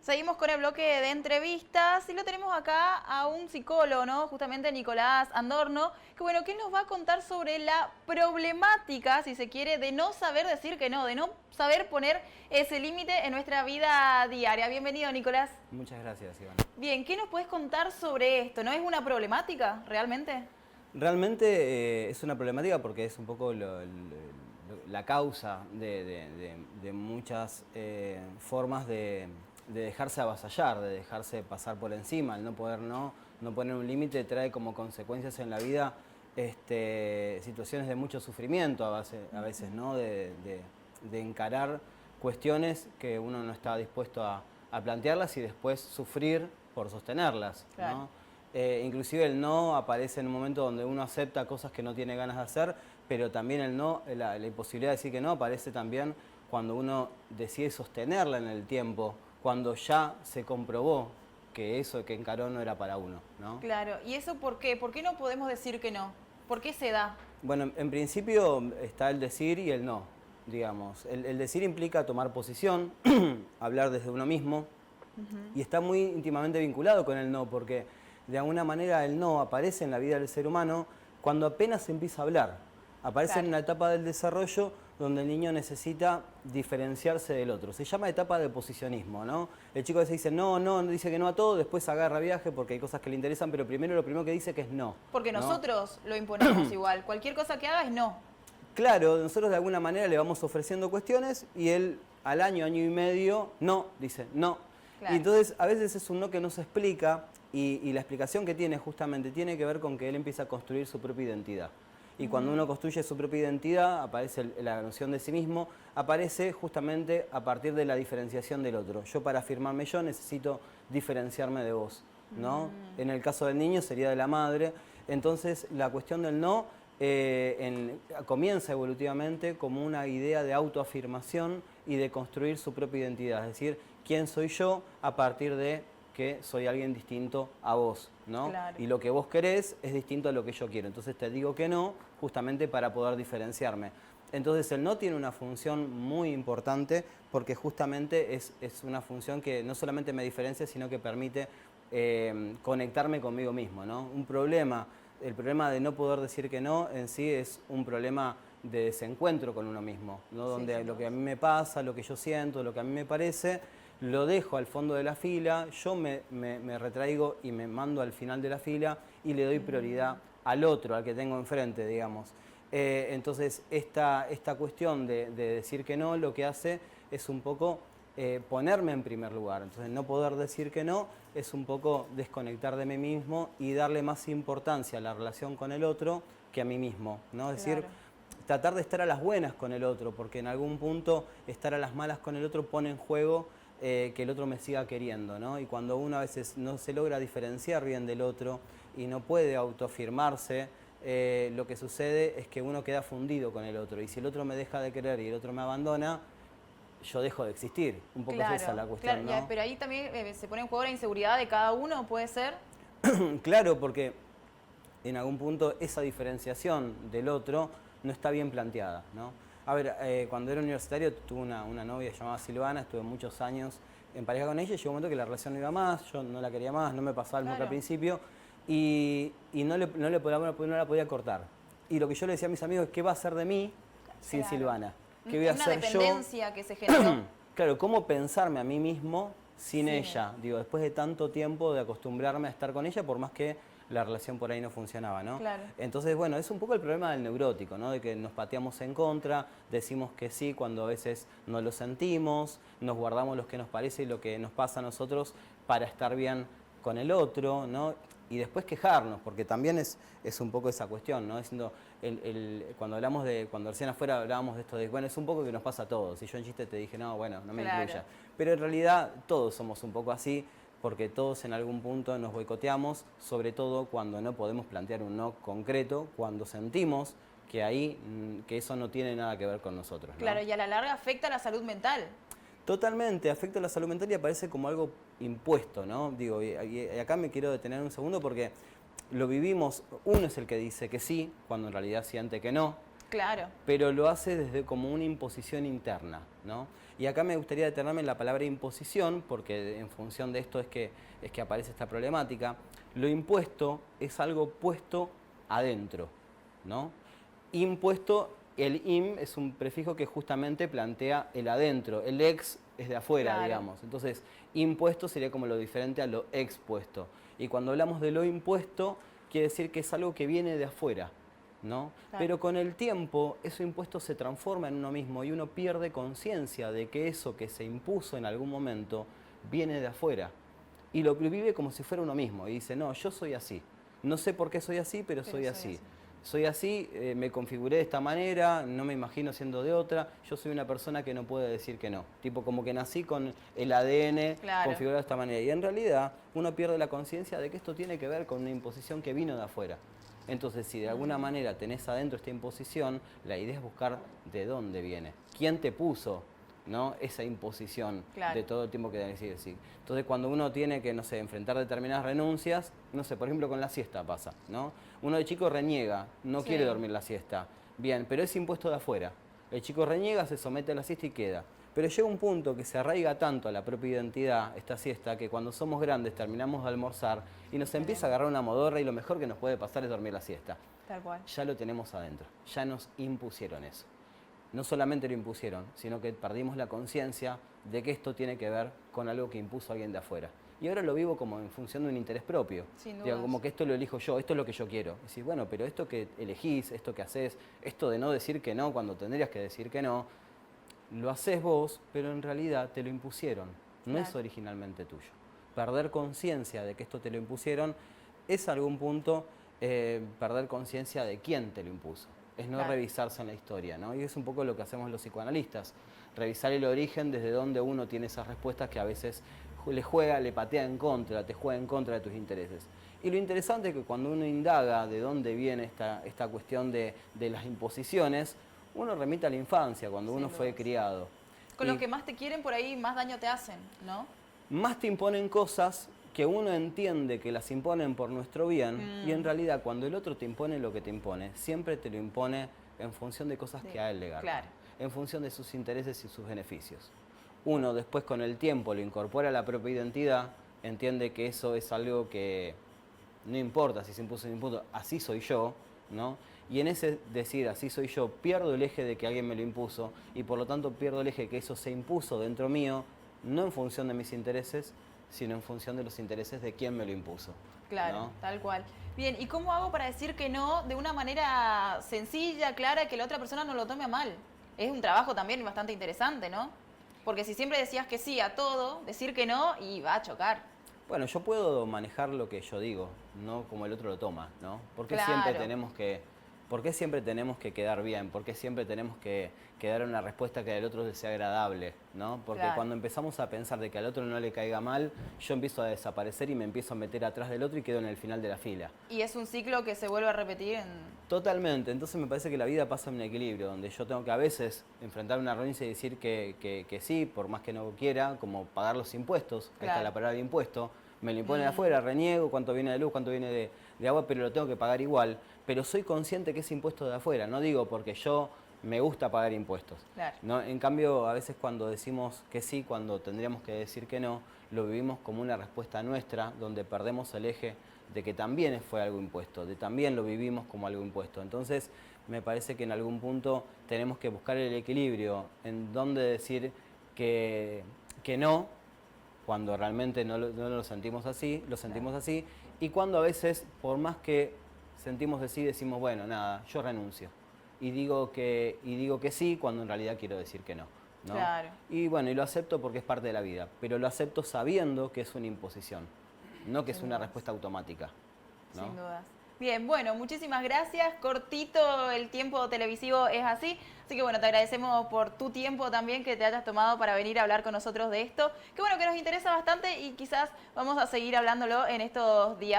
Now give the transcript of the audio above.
Seguimos con el bloque de entrevistas y lo tenemos acá a un psicólogo, ¿no? Justamente Nicolás Andorno, que bueno, que nos va a contar sobre la problemática, si se quiere, de no saber decir que no, de no saber poner ese límite en nuestra vida diaria. Bienvenido, Nicolás. Muchas gracias, Iván. Bien, ¿qué nos puedes contar sobre esto? ¿No es una problemática realmente? Realmente es una problemática porque es un poco la causa de muchas formas de dejarse avasallar, de dejarse pasar por encima. El no poder no poner un límite trae como consecuencias en la vida situaciones de mucho sufrimiento a veces, ¿no? De encarar cuestiones que uno no está dispuesto a plantearlas y después sufrir por sostenerlas, Claro. ¿no? Inclusive el no aparece en un momento donde uno acepta cosas que no tiene ganas de hacer, pero también el no, la imposibilidad de decir que no aparece también cuando uno decide sostenerla en el tiempo, cuando ya se comprobó que eso que encaró no era para uno, ¿no? Claro, ¿y eso por qué? ¿Por qué no podemos decir que no? ¿Por qué se da? Bueno, en principio está el decir y el no, digamos. El decir implica tomar posición, hablar desde uno mismo, y está muy íntimamente vinculado con el no, porque de alguna manera el no aparece en la vida del ser humano cuando apenas empieza a hablar. Aparece Claro. en una etapa del desarrollo donde el niño necesita diferenciarse del otro. Se llama etapa de posicionismo, ¿no? El chico a veces dice no, dice que no a todo, después agarra viaje porque hay cosas que le interesan, pero primero lo primero que dice que es no. Porque ¿no? nosotros lo imponemos igual. Cualquier cosa que haga es no. Claro, nosotros de alguna manera le vamos ofreciendo cuestiones y él al año y medio, no, dice no. Claro. Y entonces a veces es un no que no se explica y la explicación que tiene justamente tiene que ver con que él empieza a construir su propia identidad. Y cuando uno construye su propia identidad, aparece la noción de sí mismo, aparece justamente a partir de la diferenciación del otro. Yo para afirmarme yo necesito diferenciarme de vos, ¿no? En el caso del niño sería de la madre. Entonces la cuestión del no comienza evolutivamente como una idea de autoafirmación y de construir su propia identidad. Es decir, ¿quién soy yo a partir de que soy alguien distinto a vos, ¿no? Claro. Y lo que vos querés es distinto a lo que yo quiero. Entonces te digo que no, justamente para poder diferenciarme. Entonces el no tiene una función muy importante porque justamente es una función que no solamente me diferencia, sino que permite conectarme conmigo mismo, ¿no? El problema de no poder decir que no en sí es un problema de desencuentro con uno mismo, ¿no? Donde lo que a mí me pasa, lo que yo siento, lo que a mí me parece, lo dejo al fondo de la fila, yo me retraigo y me mando al final de la fila y le doy prioridad al otro, al que tengo enfrente, digamos. Entonces, esta cuestión de decir que no, lo que hace es un poco ponerme en primer lugar. Entonces, no poder decir que no es un poco desconectar de mí mismo y darle más importancia a la relación con el otro que a mí mismo, ¿no? Es decir, tratar de estar a las buenas con el otro, porque en algún punto estar a las malas con el otro pone en juego que el otro me siga queriendo, ¿no? Y cuando uno a veces no se logra diferenciar bien del otro y no puede autoafirmarse, lo que sucede es que uno queda fundido con el otro. Y si el otro me deja de querer y el otro me abandona, yo dejo de existir. Un poco es esa la cuestión, claro, ¿no? pero ahí también se pone en juego la inseguridad de cada uno, ¿puede ser? Claro, porque en algún punto esa diferenciación del otro no está bien planteada, ¿no? A ver, cuando era universitario tuve una novia llamada Silvana, estuve muchos años en pareja con ella y llegó un momento que la relación no iba más, yo no la quería más, no me pasaba lo mismo que al principio y no la podía cortar. Y lo que yo le decía a mis amigos es, ¿qué va a hacer de mí sin Silvana? ¿Qué voy a hacer yo? Una dependencia que se generó. Claro, ¿cómo pensarme a mí mismo sin ella? Digo, después de tanto tiempo de acostumbrarme a estar con ella, por más que la relación por ahí no funcionaba, ¿no? Claro. Entonces, bueno, es un poco el problema del neurótico, ¿no? De que nos pateamos en contra, decimos que sí cuando a veces no lo sentimos, nos guardamos lo que nos parece y lo que nos pasa a nosotros para estar bien con el otro, ¿no? Y después quejarnos, porque también es un poco esa cuestión, ¿no? Diciendo, cuando recién afuera hablábamos de esto de, bueno, es un poco que nos pasa a todos. Y yo en chiste te dije, no, bueno, no me incluya. Pero en realidad todos somos un poco así, porque todos en algún punto nos boicoteamos, sobre todo cuando no podemos plantear un no concreto, cuando sentimos que que eso no tiene nada que ver con nosotros, ¿no? Claro, y a la larga afecta a la salud mental. Totalmente, afecta a la salud mental y aparece como algo impuesto, ¿no? Digo, y acá me quiero detener un segundo porque lo vivimos, uno es el que dice que sí, cuando en realidad siente que no. Claro. pero lo hace desde como una imposición interna, ¿no? Y acá me gustaría detenerme en la palabra imposición, porque en función de esto es que aparece esta problemática. Lo impuesto es algo puesto adentro, ¿no? Impuesto, el im es un prefijo que justamente plantea el adentro, el ex es de afuera, Claro. digamos. Entonces, impuesto sería como lo diferente a lo expuesto. Y cuando hablamos de lo impuesto, quiere decir que es algo que viene de afuera, ¿no? Claro. Pero con el tiempo, ese impuesto se transforma en uno mismo y uno pierde conciencia de que eso que se impuso en algún momento viene de afuera. Y lo vive como si fuera uno mismo. Y dice, no, yo soy así. No sé por qué soy así, pero soy así. Soy así, me configuré de esta manera, no me imagino siendo de otra. Yo soy una persona que no puede decir que no. Tipo, como que nací con el ADN configurado de esta manera. Y en realidad, uno pierde la conciencia de que esto tiene que ver con una imposición que vino de afuera. Entonces, si de alguna manera tenés adentro esta imposición, la idea es buscar de dónde viene. ¿Quién te puso, ¿no? esa imposición de todo el tiempo que tenés que decir? Entonces, cuando uno tiene que, no sé, enfrentar determinadas renuncias, no sé, por ejemplo, con la siesta pasa, ¿no? Uno de chico reniega, no quiere dormir la siesta. Bien, pero es impuesto de afuera. El chico reniega, se somete a la siesta y queda. Pero llega un punto que se arraiga tanto a la propia identidad, esta siesta, que cuando somos grandes terminamos de almorzar y nos empieza a agarrar una modorra y lo mejor que nos puede pasar es dormir la siesta. Tal cual. Ya lo tenemos adentro, ya nos impusieron eso. No solamente lo impusieron, sino que perdimos la conciencia de que esto tiene que ver con algo que impuso alguien de afuera. Y ahora lo vivo como en función de un interés propio. Digo, como que esto lo elijo yo, esto es lo que yo quiero. Y decís, bueno, pero esto que elegís, esto que haces, esto de no decir que no cuando tendrías que decir que no, lo haces vos, pero en realidad te lo impusieron. No es originalmente tuyo. Perder conciencia de que esto te lo impusieron es a algún punto perder conciencia de quién te lo impuso. Es no revisarse en la historia, ¿no? Y es un poco lo que hacemos los psicoanalistas. Revisar el origen desde donde uno tiene esas respuestas que a veces le patea en contra, te juega en contra de tus intereses. Y lo interesante es que cuando uno indaga de dónde viene esta cuestión de las imposiciones, uno remite a la infancia, cuando uno fue criado. Con los que más te quieren, por ahí más daño te hacen, ¿no? Más te imponen cosas que uno entiende que las imponen por nuestro bien, y en realidad cuando el otro te impone lo que te impone, siempre te lo impone en función de cosas que a él le ganan, en función de sus intereses y sus beneficios. Uno después con el tiempo lo incorpora a la propia identidad, entiende que eso es algo que no importa si se impuso o no impuso, así soy yo, ¿no? Y en ese decir así soy yo, pierdo el eje de que alguien me lo impuso y por lo tanto pierdo el eje de que eso se impuso dentro mío, no en función de mis intereses, sino en función de los intereses de quien me lo impuso. Claro, ¿no? tal cual. Bien, ¿y cómo hago para decir que no de una manera sencilla, clara, que la otra persona no lo tome a mal? Es un trabajo también bastante interesante, ¿no? Porque si siempre decías que sí a todo, decir que no y va a chocar. Bueno, yo puedo manejar lo que yo digo, no como el otro lo toma, ¿no? ¿Por qué siempre tenemos que quedar bien? ¿Por qué siempre tenemos que dar una respuesta que al otro le sea agradable, ¿no? Porque cuando empezamos a pensar de que al otro no le caiga mal, yo empiezo a desaparecer y me empiezo a meter atrás del otro y quedo en el final de la fila. Y es un ciclo que se vuelve a repetir en... Totalmente, entonces me parece que la vida pasa en un equilibrio, donde yo tengo que a veces enfrentar una renuncia y decir que sí, por más que no quiera, como pagar los impuestos, ahí está la palabra de impuesto, me lo imponen afuera, reniego cuánto viene de luz, cuánto viene de agua, pero lo tengo que pagar igual, pero soy consciente que es impuesto de afuera, no digo porque yo me gusta pagar impuestos. ¿No? En cambio, a veces cuando decimos que sí, cuando tendríamos que decir que no, lo vivimos como una respuesta nuestra, donde perdemos el eje de que también fue algo impuesto, de también lo vivimos como algo impuesto. Entonces, me parece que en algún punto tenemos que buscar el equilibrio en donde decir que no, cuando realmente no lo sentimos así, lo sentimos así, y cuando a veces, por más que sentimos de sí, decimos, bueno, nada, yo renuncio. Y digo que sí, cuando en realidad quiero decir que no. ¿no? Y bueno, y lo acepto porque es parte de la vida, pero lo acepto sabiendo que es una imposición, no que es una respuesta automática. ¿no? Sin dudas. Bien, bueno, muchísimas gracias. Cortito el tiempo televisivo es así. Así que bueno, te agradecemos por tu tiempo también que te hayas tomado para venir a hablar con nosotros de esto. Que bueno, que nos interesa bastante y quizás vamos a seguir hablándolo en estos días.